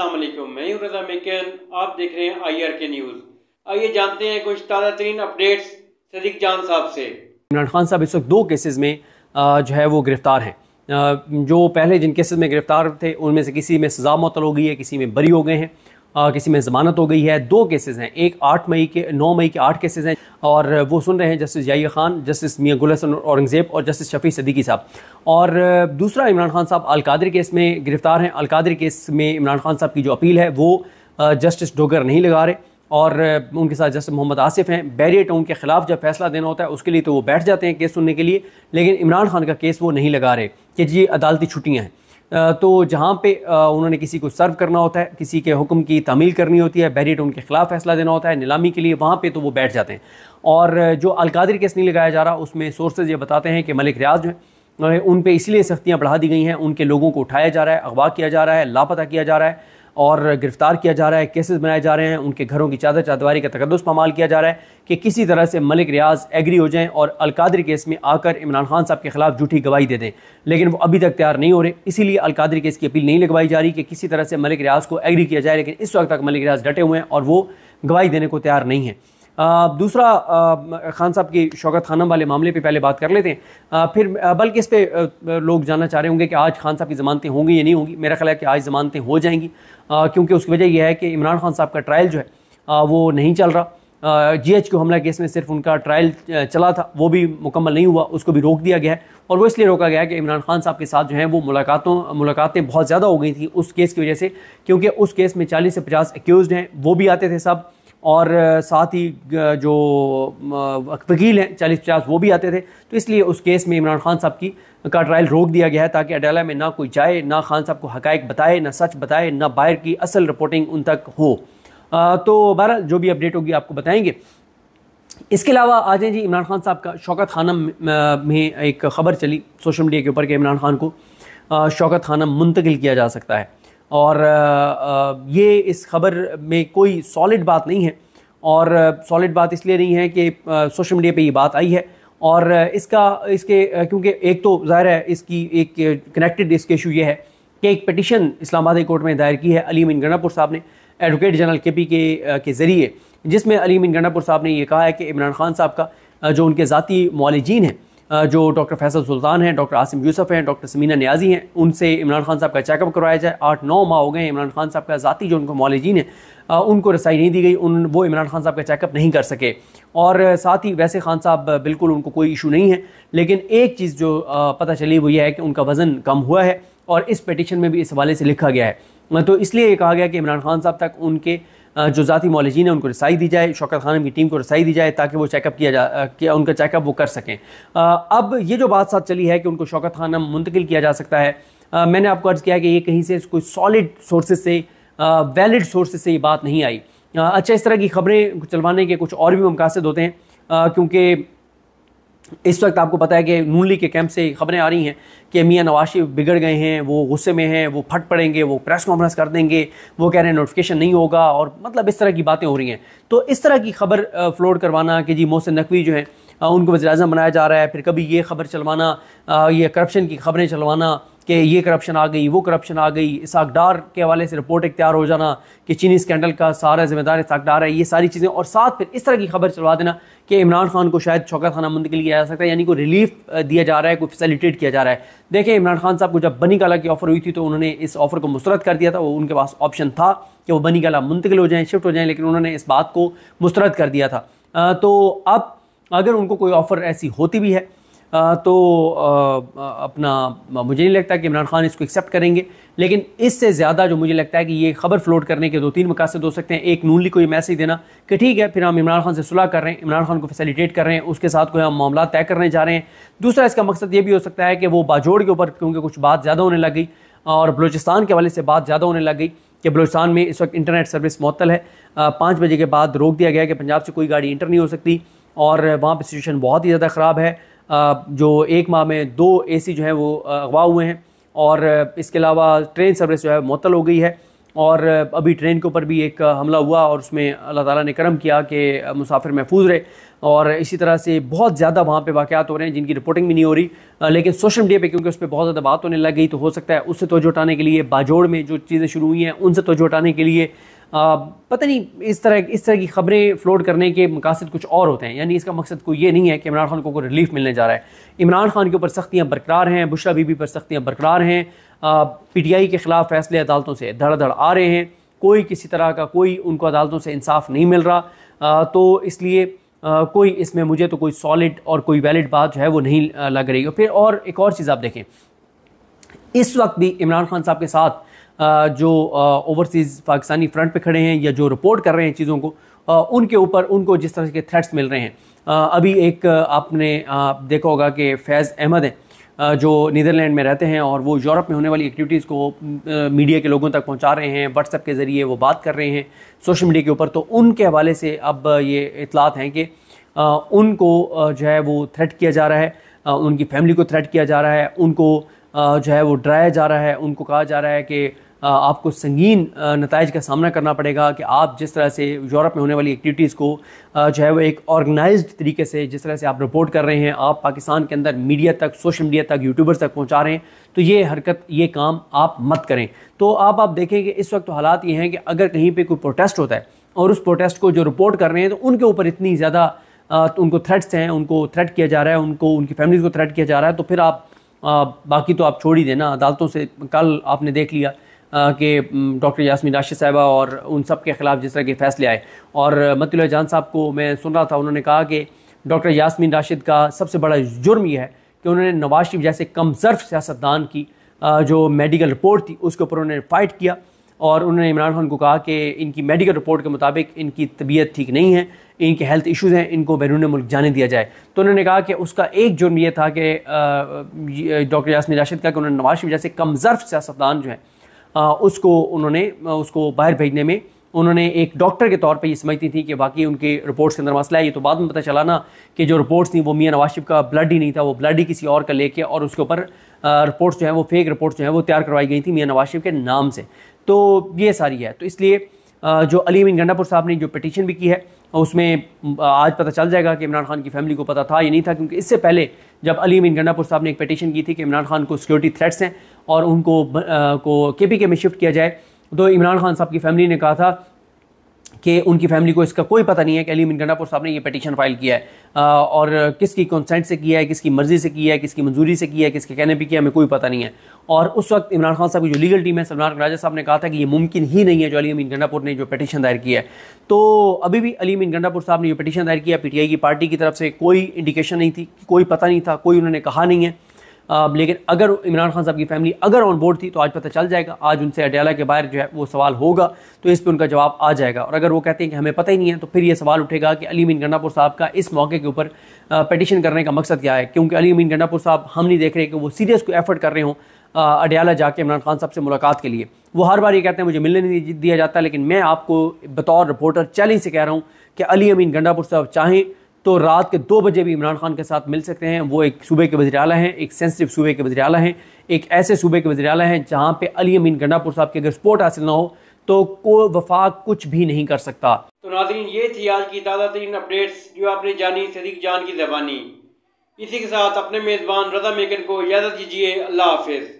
अस्सलाम वालेकुम, मैं हूं रज़ा मेकन। आप देख रहे हैं IRK न्यूज़। आइए जानते हैं कुछ ताज़ा तरीन अपडेट्स सदीक जान साहब से। इमरान खान साहब इस वक्त दो केसेस में जो है वो गिरफ्तार हैं। जो पहले जिन केसेस में गिरफ्तार थे उनमें से किसी में सज़ा मुअत्तल हो गई है, किसी में बरी हो गए हैं, किसी में ज़मानत हो गई है। दो केसेस हैं, एक 9 मई के 8 केसेस हैं और वो सुन रहे हैं जस्टिस याहिया खान, जस्टिस मियां गुल हसन औरंगज़ेब और जस्टिस शफी सदीकी साहब। और दूसरा इमरान खान साहब अलकादरी केस में गिरफ्तार हैं। अलकादरी केस में इमरान खान साहब की जो अपील है वो जस्टिस डोगर नहीं लगा रहे और उनके साथ जस्टिस मोहम्मद आसिफ हैं। बैरियर टाउन के ख़िलाफ़ जब फैसला देना होता है उसके लिए तो वो बैठ जाते हैं केस सुनने के लिए, लेकिन इमरान खान का केस वो नहीं लगा रहे कि जी अदालती छुट्टियाँ हैं। तो जहाँ पे उन्होंने किसी को सर्व करना होता है, किसी के हुक्म की तामील करनी होती है, बैरियर टाउन के ख़िलाफ़ फैसला देना होता है नीलामी के लिए, वहाँ पे तो वो बैठ जाते हैं। और जो अलकादरी केस नहीं लगाया जा रहा उसमें सोर्सेज ये बताते हैं कि मलिक रियाज जो है उन पे इसलिए सख्तियाँ बढ़ा दी गई हैं, उनके लोगों को उठाया जा रहा है, अगवा किया जा रहा है, लापता किया जा रहा है और गिरफ्तार किया जा रहा है, केसेस बनाए जा रहे हैं, उनके घरों की चादर चादवारी का तकद्दुस पामाल किया जा रहा है कि किसी तरह से मलिक रियाज एग्री हो जाएं और अलकादरी केस में आकर इमरान खान साहब के खिलाफ झूठी गवाही दे दें। लेकिन वो अभी तक तैयार नहीं हो रहे, इसीलिए अलकादरी केस की अपील नहीं लगवाई जा रही कि किसी तरह से मलिक रियाज को एग्री किया जाए। लेकिन इस वक्त तक मलिक रियाज डटे हुए हैं और वो गवाही देने को तैयार नहीं है। दूसरा खान साहब की शौकत खानम वाले मामले पे पहले बात कर लेते हैं, फिर बल्कि इस पे लोग जानना चाह रहे होंगे कि आज खान साहब की ज़मानतें होंगी या नहीं होंगी। मेरा ख्याल है कि आज ज़मानतें हो जाएंगी, क्योंकि उसकी वजह यह है कि इमरान खान साहब का ट्रायल जो है वो नहीं चल रहा। GHQ हमला केस में सिर्फ उनका ट्रायल चला था, वो भी मुकम्मल नहीं हुआ, उसको भी रोक दिया गया है। और वो इसलिए रोका गया है कि इमरान खान साहब के साथ जो है वो मुलाकातें बहुत ज़्यादा हो गई थी उस केस की वजह से, क्योंकि उस केस में 40 से 50 एक्यूज़ड हैं, वो भी आते थे सब, और साथ ही जो वकील हैं 40-50 वो भी आते थे। तो इसलिए उस केस में इमरान खान साहब का ट्रायल रोक दिया गया है ताकि अदालत में ना कोई जाए, ना खान साहब को हक़ाइक़ बताए, ना सच बताए, ना बाहर की असल रिपोर्टिंग उन तक हो। तो बहरहाल जो भी अपडेट होगी आपको बताएंगे। इसके अलावा आ जाए जी इमरान खान साहब का शौकत खानम में एक ख़बर चली सोशल मीडिया के ऊपर कि इमरान खान को शौकत खानम मुंतकिल किया जा सकता है। और ये इस ख़बर में कोई सॉलिड बात नहीं है, और सॉलिड बात इसलिए नहीं है कि सोशल मीडिया पे ये बात आई है और इसके क्योंकि एक तो ज़ाहिर है इसकी एक कनेक्टेड इसके इशू ये है कि एक पिटिशन इस्लामाबाद हाई कोर्ट में दायर की है अली अमीन गंडापुर साहब ने एडवोकेट जनरल KP के ज़रिए, जिसमें अली अमीन गंडापुर साहब ने ये कहा है कि इमरान खान साहब का जो उनके ज़ाती मुआलिजीन हैं, जो डॉक्टर फैसल सुल्तान हैं, डॉक्टर आसिम यूसुफ हैं, डॉक्टर समीना नियाजी हैं, उनसे इमरान खान साहब का चेकअप करवाया जाए। 8-9 माह हो गए हैं इमरान खान साहब का ज़ाती जो उनको मुआलिजीन हैं उनको रसाई नहीं दी गई, वो इमरान खान साहब का चेकअप नहीं कर सके। और साथ ही वैसे खान साहब बिल्कुल उनको कोई इशू नहीं है, लेकिन एक चीज़ जो पता चली वो ये है कि उनका वज़न कम हुआ है और इस पिटिशन में भी इस हवाले से लिखा गया है। तो इसलिए ये कहा गया कि इमरान खान साहब तक उनके जो ज़ाती मौलिजीन है उनको रसाई दी जाए, शौकत खानम की टीम को रसाई दी जाए ताकि वो चेकअप किया उनका चेकअप वो कर सकें। अब ये जो बात साथ चली है कि उनको शौकत खानम मुंतकिल किया जा सकता है, मैंने आपको अर्ज़ किया कि ये कहीं से कोई सॉलिड सोर्सेज से, वैलिड सोर्सेज से ये बात नहीं आई। अच्छा, इस तरह की खबरें चलवाने के कुछ और भी मकासद होते हैं, क्योंकि इस वक्त आपको पता है कि नून लीग के कैंप से खबरें आ रही हैं कि मियां नवाज शरीफ बिगड़ गए हैं, वो गुस्से में हैं, वो फट पड़ेंगे, वो प्रेस कॉन्फ्रेंस कर देंगे, वो कह रहे हैं नोटिफिकेशन नहीं होगा, और मतलब इस तरह की बातें हो रही हैं। तो इस तरह की खबर फ्लोट करवाना कि जी मोहसिन नकवी जो हैं उनको वज़ीर-ए-आज़म बनाया जा रहा है, फिर कभी ये खबर चलवाना, ये करप्शन की खबरें चलवाना कि ये करप्शन आ गई, वो करप्शन आ गई, इसाक डार के हवाले से रिपोर्ट तैयार हो जाना कि चीनी स्कैंडल का सारा जिम्मेदार इसाक डार है, ये सारी चीज़ें, और साथ फिर इस तरह की खबर चलवा देना कि इमरान खान को शायद शौकत खानम मुंतकिल किया जा सकता है, यानी कोई रिलीफ दिया जा रहा है, कोई फैसिलिटेट किया जा रहा है। देखें, इमरान खान साहब को जब बनी गाला की ऑफ़र हुई थी तो उन्होंने इस ऑफ़र को मुस्तरद कर दिया था। वो उनके पास ऑप्शन था कि वो बनी गाला मुंतकिल हो जाएँ, शिफ्ट हो जाएँ, लेकिन उन्होंने इस बात को मुस्तरद कर दिया था। तो अब अगर उनको कोई ऑफ़र ऐसी होती भी है तो मुझे नहीं लगता कि इमरान खान इसको एक्सेप्ट करेंगे। लेकिन इससे ज़्यादा जो मुझे लगता है कि ये खबर फ्लोट करने के 2-3 मकासद हो सकते हैं। एक, नून लीग को ये मैसेज देना कि ठीक है, फिर हम इमरान खान से सुलह कर रहे हैं, इमरान खान को फैसिलिटेट कर रहे हैं, उसके साथ कोई हम मामला तय करने जा रहे हैं। दूसरा, इसका मकसद ये भी हो सकता है कि वो बाजोड़ के ऊपर, क्योंकि कुछ बात ज़्यादा होने लग गई और बलूचिस्तान के हवाले से बात ज़्यादा होने लग गई कि बलूचिस्तान में इस वक्त इंटरनेट सर्विस मुअत्तल है, 5 बजे के बाद रोक दिया गया है कि पंजाब से कोई गाड़ी इंटर नहीं हो सकती, और वहाँ पर सिचुएशन बहुत ही ज़्यादा ख़राब है। जो 1 माह में 2 AC जो है वो अगवा हुए हैं, और इसके अलावा ट्रेन सर्विस जो है मुअत्तल हो गई है, और अभी ट्रेन के ऊपर भी एक हमला हुआ और उसमें अल्लाह ताला ने करम किया कि मुसाफिर महफूज रहे। और इसी तरह से बहुत ज़्यादा वहाँ पे वाक़यात हो रहे हैं जिनकी रिपोर्टिंग भी नहीं हो रही, लेकिन सोशल मीडिया पे क्योंकि उस पर बहुत ज़्यादा बात होने लग गई तो हो सकता है उससे तवज्जो हटाने के लिए, बाजोड़ में जो चीज़ें शुरू हुई हैं उनसे तवज्जो हटाने के लिए पता नहीं इस तरह की खबरें फ्लोट करने के मकासद कुछ और होते हैं। यानी इसका मकसद कोई ये नहीं है कि इमरान खान को कोई रिलीफ मिलने जा रहा है। इमरान खान के ऊपर सख्तियाँ बरकरार हैं, बुशरा बीबी पर सख्तियाँ बरकरार हैं, PTI के ख़िलाफ़ फैसले अदालतों से धड़ आ रहे हैं, कोई किसी तरह का कोई उनको अदालतों से इंसाफ नहीं मिल रहा। तो इसलिए कोई इसमें मुझे तो कोई सॉलिड और कोई वैलिड बात जो है वो नहीं लग रही है। फिर और एक और चीज़ आप देखें, इस वक्त भी इमरान खान साहब के साथ जो ओवरसीज़ पाकिस्तानी फ्रंट पे खड़े हैं या जो रिपोर्ट कर रहे हैं चीज़ों को, उनके ऊपर उनको जिस तरह के थ्रेट्स मिल रहे हैं, अभी एक आपने देखा होगा कि फैज़ अहमद हैं जो नीदरलैंड में रहते हैं और वो यूरोप में होने वाली एक्टिविटीज़ को मीडिया के लोगों तक पहुंचा रहे हैं, व्हाट्सएप के ज़रिए वो बात कर रहे हैं सोशल मीडिया के ऊपर। तो उनके हवाले से अब ये इतलात हैं कि उनको जो है वो थ्रेट किया जा रहा है, उनकी फैमिली को थ्रेट किया जा रहा है, उनको जो है वो डराया जा रहा है, उनको कहा जा रहा है कि आपको संगीन नताइज का सामना करना पड़ेगा कि आप जिस तरह से यूरोप में होने वाली एक्टिविटीज़ को जो है वो एक ऑर्गेनाइज्ड तरीके से जिस तरह से आप रिपोर्ट कर रहे हैं, आप पाकिस्तान के अंदर मीडिया तक, सोशल मीडिया तक, यूट्यूबर्स तक पहुंचा रहे हैं, तो ये हरकत, ये काम आप मत करें। तो आप देखें कि इस वक्त तो हालात ये हैं कि अगर कहीं पर कोई प्रोटेस्ट होता है और उस प्रोटेस्ट को जो रिपोर्ट कर रहे हैं तो उनके ऊपर इतनी ज़्यादा उनको थ्रेट्स हैं, उनको थ्रेट किया जा रहा है, उनको उनकी फैमिली को थ्रेट किया जा रहा है, तो फिर आप बाकी तो आप छोड़ ही देना। अदालतों से कल आपने देख लिया कि डॉक्टर यास्मीन राशिद साहिबा और उन सब के ख़िलाफ़ जिस तरह के फ़ैसले आए, और मतुल जान साहब को मैं सुन रहा था, उन्होंने कहा कि डॉक्टर यास्मीन राशिद का सबसे बड़ा जुर्म यह है कि उन्होंने नवाज शरीफ जैसे कमज़र्फ़ सियासतदान की जो मेडिकल रिपोर्ट थी उसके ऊपर उन्होंने फ़ाइट किया और उन्होंने इमरान खान को कहा कि इनकी मेडिकल रिपोर्ट के मुताबिक इनकी तबीयत ठीक नहीं है, इनके हेल्थ इश्यूज़ हैं, इनको बैरून मुल्क जाने दिया जाए। तो उन्होंने कहा कि उसका एक जुर्म ये था कि डॉक्टर यास्मीन राशिद का कि उन्होंने नवाज शरीफ जैसे कमज़र्फ़ सियासतदान जो है उसको बाहर भेजने में उन्होंने एक डॉक्टर के तौर पे ये समझती थी कि बाकी उनके रिपोर्ट्स के अंदर मसला है। ये तो बाद में पता चला ना कि जो रिपोर्ट्स थी वो मियां नवाज शरीफ का ब्लड ही नहीं था, वो ब्लड ही किसी और का लेके और उसके ऊपर रिपोर्ट्स जो है वो फेक रिपोर्ट्स जो है वो तैयार करवाई गई थी मियां नवाज शरीफ के नाम से। तो ये सारी है। तो इसलिए जो अली अमीन गंडापुर साहब ने जो पिटीशन भी की है उसमें आज पता चल जाएगा कि इमरान खान की फैमिली को पता था या नहीं था, क्योंकि इससे पहले जब अली अमीन गंडापुर साहब ने एक पिटीशन की थी कि इमरान खान को सिक्योरिटी थ्रेट्स हैं और उनको KPK में शिफ्ट किया जाए, तो इमरान खान साहब की फैमिली ने कहा था कि उनकी फैमिली को इसका कोई पता नहीं है कि अली अमीन गंडापुर साहब ने ये पिटीशन फाइल किया है और किसकी कंसेंट से किया है, किसकी मर्जी से किया है, किसकी मंजूरी से किया है, किसके कहने पे किया, हमें कोई पता नहीं है। और उस वक्त इमरान खान साहब की जो लीगल टीम है, सलमान राजा साहब ने कहा था कि ये मुमकिन ही नहीं है जो अली अमीन गंडापुर ने जो पिटीशन दायर किया है। तो अभी भी अली अमीन गंडापुर साहब ने जो पिटीशन दायर किया, PTI की पार्टी की तरफ से कोई इंडिकेशन नहीं थी, कोई पता नहीं था, कोई उन्होंने कहा नहीं है। लेकिन अगर इमरान खान साहब की फैमिली अगर ऑन बोर्ड थी तो आज पता चल जाएगा, आज उनसे अडयाला के बाहर जो है वो सवाल होगा तो इस पर उनका जवाब आ जाएगा। और अगर वो कहते हैं कि हमें पता ही नहीं है तो फिर ये सवाल उठेगा कि अली अमीन गंडापुर साहब का इस मौके के ऊपर पिटीशन करने का मकसद क्या है, क्योंकि अली अमीन गंडापुर साहब हम नहीं देख रहे कि वो सीरियस कोई एफर्ट कर रहे हों अडयाला जाके इमरान खान साहब से मुलाकात के लिए। वो हर बार ये कहते हैं मुझे मिलने नहीं दिया जाता, लेकिन मैं आपको बतौर रिपोर्टर चैलेंज से कह रहा हूँ कि अली अमीन गंडापुर साहब चाहें तो रात के 2 बजे भी इमरान खान के साथ मिल सकते हैं। वो एक सूबे के वज़ीर आला हैं, एक सेंसिटिव सूबे के वज़ीर आला हैं, एक ऐसे सूबे के वज़ीर आला हैं जहाँ पे अली अमीन गंडापुर साहब की अगर सपोर्ट हासिल ना हो तो कोई वफाक कुछ भी नहीं कर सकता। तो नाज़रीन, ये थी आज की ताज़ा तरीन अपडेट्स जो आपने जानी सदीक जान की ज़बानी। इसी के साथ अपने मेज़बान रज़ा मेकन को इजाज़त दीजिए। अल्लाह हाफिज़।